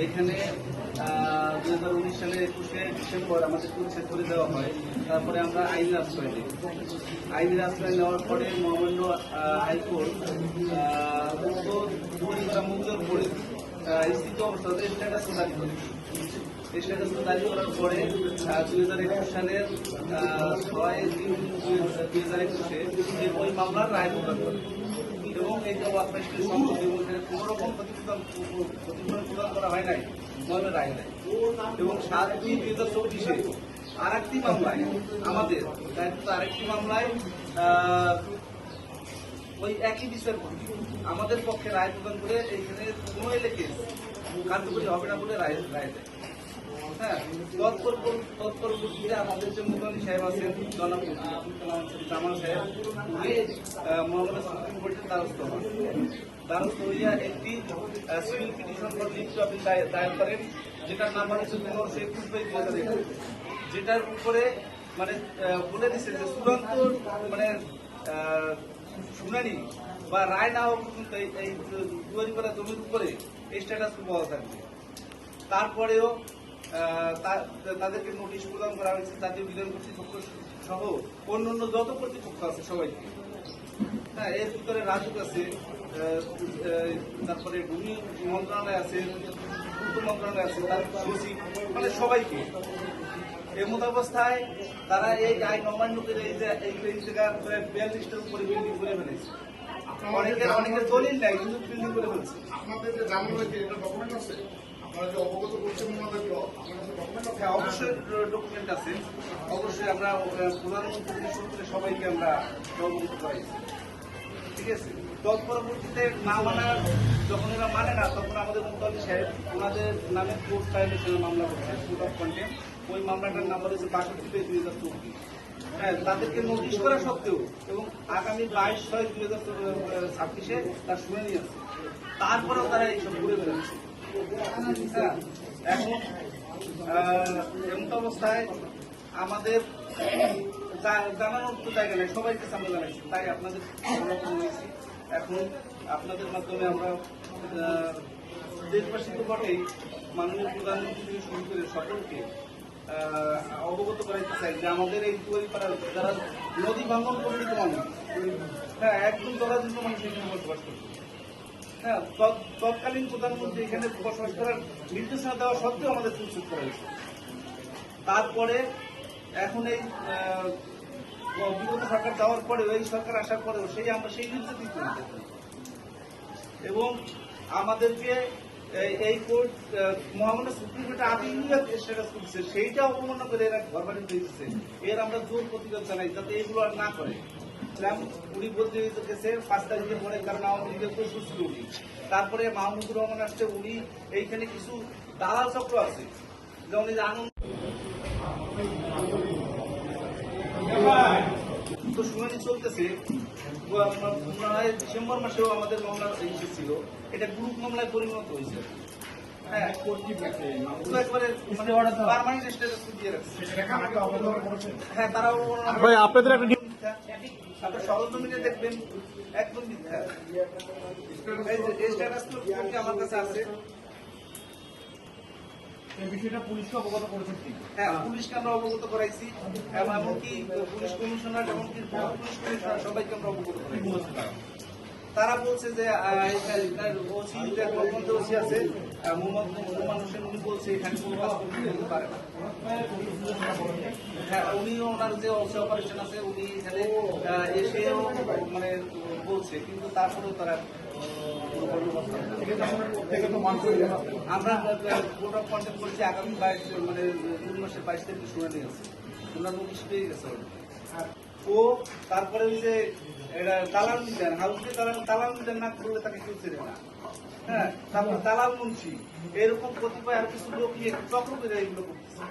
এইখানে 2019 সালের 21শে ডিসেম্বর আমাদের উচ্ছেদ করে দেওয়া হয়। তারপরে আমরা আইনের আশ্রয় নিই। আইনের আশ্রয় নেওয়ার পরে মহামান্য হাইকোর্ট মুগ্ধর করে স্থিত অবস্থাতে স্ট্যাটাস জারি করে। স্ট্যাটাস জারি করার পরে 2021 সালের 6/3/2021 ওই মামলার রায় প্রদান করে এবং এই যে ওয়াকফেস্টের সম্পত্তি কোনো রকম প্রতিফলন প্রদান করা হয় নাই, মর্মে রায় নেয়। এবং 7/3/2024 আর একটি মামলায় আমাদের দায়িত্ব আরেকটি মামলায় ওই একই বিষয়ের আমাদের পক্ষে রায় প্রদান করে এইখানে কোনো এলাকে কার্যকরী হবে না বলে রায় দেয়। হ্যাঁ, তৎপরবর্তীতে আমাদের যে মুদানি সাহেব আছেন জনাব জামাল সাহেব মহামান্য সুপ্রিম কোর্টের দ্বারস্থ হইয়া একটি civil petition for leave to appeal দায়ের করেন, যেটার নাম্বার হচ্ছে 1521/2021, যেটার উপরে মানে বলে দিচ্ছে যে চূড়ান্ত মানে শুনানি বা রায় না হওয়া পর্যন্ত এই তৈরি করা জমির উপরে স্ট্যাটাস বহাল থাকবে। তারপরেও তাদেরকে নোটিশ প্রদান করা হয়েছে জাতীয় বিধান কর্তৃপক্ষ সহ অন্যান্য যত কর্তৃপক্ষ আছে সবাইকে। হ্যাঁ, এর ভিতরে রাজুক আছে, তারপরে ভূমি মন্ত্রণালয় আছে, পূর্ত মন্ত্রণালয় আছে, তার সচিব, মানে সবাইকে। এর মতো অবস্থায় তারা এই আইন অমান্য করে এই জায়গা প্রায় 42টার উপরে বিল্ডিং করে ফেলেছে। অনেকের দলিল নাই কিন্তু বিল্ডিং করে ফেলছে। আপনাদের যে জামিন হয়েছে এটা ডকুমেন্ট আছে? অবশ্যই ডকুমেন্ট আছে, অবশ্যই আমরা প্রধানমন্ত্রী সূত্রে সবাইকে আমরা অবগত করাইছি, ঠিক আছে। তৎপরবর্তীতে না মানার যখন এরা মানে না, তখন আমাদের মুতালি সাহেব ওনাদের নামে কোর্ট ভায়োলেশনের মামলা করছে, কোর্ট অফ কন্টেম্প। ওই মামলাটার নাম্বার হচ্ছে 62/2024। হ্যাঁ, তাদেরকে নোটিশ করা সত্ত্বেও এবং আগামী 22/6/2026 তার শুনানি আছে, তারপরেও তারা এইসব ঘুরে বেড়াচ্ছে। এখন এমন অবস্থায় আমাদের জানানোর তো জায়গা নেই, সবাইকে সামনে জানাইছি, তাই আপনাদের নিয়েছি। এখন আপনাদের মাধ্যমে আমরা দেশবাসী তো বটেই, মাননীয় প্রধানমন্ত্রী থেকে শুরু করে সকলকে অবগত করাইতে চাই যে আমাদের এই তৈরিপাড়ার যারা নদী ভাঙন প্রকৃত মানুষ, হ্যাঁ, একদম জলাজন্য মানুষ এখানে বসবাস করছে। হ্যাঁ, তৎকালীন প্রধানমন্ত্রী এখানে বসবাস করার নির্দেশনা দেওয়া সত্ত্বেও আমাদের উচ্ছেদ করা হয়েছে। তারপরে এখন এই বিগত সরকার যাওয়ার পরেও, এই সরকার আসার পরেও আমরা সেই নির্দেশ দিতে এবং আমাদেরকে এই কোর্ট মহামান্য সুপ্রিম কোর্টে আপিল স্ট্যাটাস করছে, সেইটা অবমাননা করে এরা ঘর বাড়ি দিচ্ছে। এর আমরা জোর প্রতিবাদ জানাই যাতে এগুলো আর না করে। উনি বলতে গেছে 5 তারিখে পরে, কারণ আওয়ামী লীগের প্রস্তুত ছিল উনি। তারপরে মাহমুদুর রহমান আসছে, উনি এইখানে কিছু দালাল চক্র আছে, যেমন এই যে আনন্দ তো শুনানি চলতেছে। ডিসেম্বর মাসেও আমাদের মামলার ইস্যু ছিল, এটা গ্রুপ মামলায় পরিণত হয়েছে। হ্যাঁ, পার্মানেন্ট স্ট্যাটাস দিয়ে রাখছে। হ্যাঁ, তারাও আপনাদের একটা আপনার সরজমিনে দেখবেন একদম মিথ্যা। এই স্ট্যাটাস তো আমার কাছে আছে। এই বিষয়টা পুলিশকে অবগত করেছেন কি? হ্যাঁ, পুলিশকে আমরা অবগত করাইছি, এমনকি পুলিশ কমিশনার, এমনকি পুলিশ কমিশনার সবাইকে আমরা অবগত করাইছি। তারা বলছে যে ওসি ওসি আছে মোহাম্মদ হোসেন, উনি বলছে এখানে কোনো কাজ করতে পারে না। হ্যাঁ, উনিও ওনার যে অপারেশন আছে উনি এখানে এসেও মানে বলছে, কিন্তু তারপরেও তারা আমরা কোর্ট অফ কন্টেম্প করছি। আগামী 22 মাসের 22 তারিখে শুনানি আছে, ওনার নোটিশ পেয়ে গেছে। ও তারপরে ওই যে এটা দালাল দেন, হাউসে দালাল দেন না করলে তাকে কেউ চেনে না। হ্যাঁ, তারপর দালাল মুন্সি, এরকম কতিপয় আর কিছু লোক চক্র করে এইগুলো করতেছে।